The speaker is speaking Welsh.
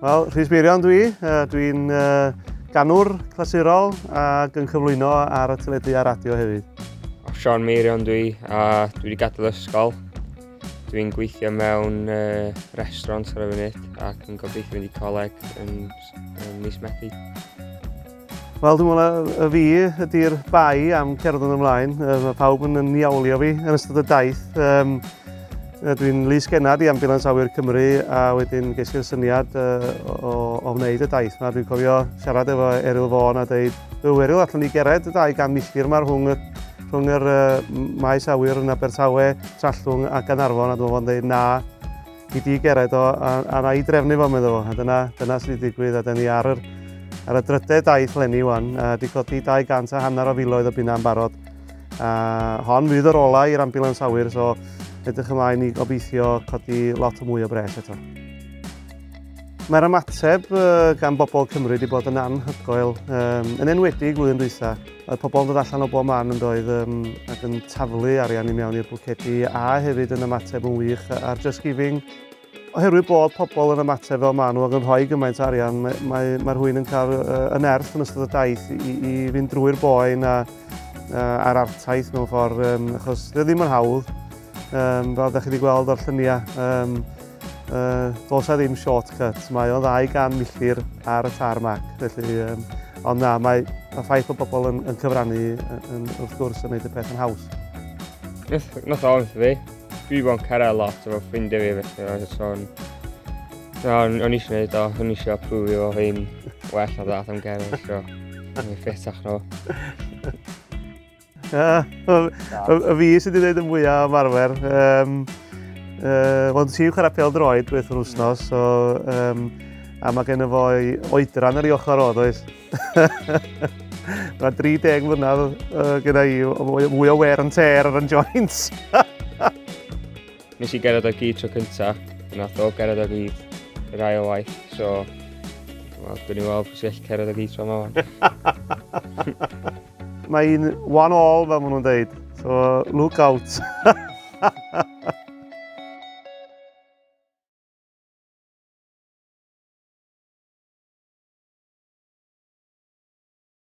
Wel, Rhys Beirion dwi'n ganwr clasurol ac yn cyflwyno ar y teledu a radio hefyd. Sean Meirion a dwi wedi gadael ysgol. Dwi'n gweithio mewn restaurant ar y funud ac yn gobeithio fynd i coleg yn mis Medi. Wel, dwi'n meddwl y fi ydy'r bai am cerdded ymlaen. Mae pawb yn niawlio fi yn ystod y daith. Dwi'n lys genad i Ambulance Awyr Cymru a wedyn ges i'r syniad o wneud y daith yma. Dwi'n cofio siarad efo Eryl Vaughan a dweud, Eryl, allwn ni gered y 2 gan milltir yma rhwng yr maes awyr yn Abertawe, Trallwng a Gaernarfon, a dwi'n meddwl dweud na i di gered o a na i drefnu fo, meddwl fo. A dyna sydd wedi digwydd, a dyna ni ar y drydau daith leni wan. Di codi 250 o filoedd o bunna'n barod. Hon fydd yr ola i'r Ambulance Awyr, so edrych ymlaen i gobeithio codi lot o mwy o bres eto. Mae'r ymateb gan bobl Cymru wedi bod yn anhygoel, yn enwedig flwyddyn dwytha. Oedd pobl yn dod allan o bob man yn doedd ac yn taflu arian i mewn i'r bwcedi a hefyd yn ymateb yn wych ar Just Giving. Oherwydd bod pobl yn ymateb fel maen nhw ac yn rhoi gymaint o arian, mae rhywun yn cael y nerth yn ystod y daith i fynd drwy'r boen a'r artaith mewn ffordd, achos dydy ddim yn hawdd. Fel ydych chi wedi gweld o'r lluniau, does a ddim shortcut. Mae o 200 milltir ar y tarmac. Felly, ond na, mae ffaith bod pobl yn cyfrannu wrth gwrs yn gwneud y peth yn haws. Nath o wrth fi. Dwi wedi bod yn cyrraedd lot efo ffrindiau fi felly. O'n i eisiau gwneud o, o'n i eisiau prwfio o fi'n well o ddath am gerdd, so o'n i'n ffitach nhw. Y fi sydd wedi gwneud y mwyaf am arfer. Wel, ti'n chwarae pêl-droed beth yr wsnos, a mae gen i fo oedran ar ei ochr o, does? Mae 30 mlynedd gyda i mwy o wear and tear ar y joints. Nes i gered o gyd tro cyntaf, nath o gered o gyd yr ail waith, so dwi'n meddwl bod sy'n gered o gyd tro yma. Mae'n one all fel maen nhw'n dweud, so look out.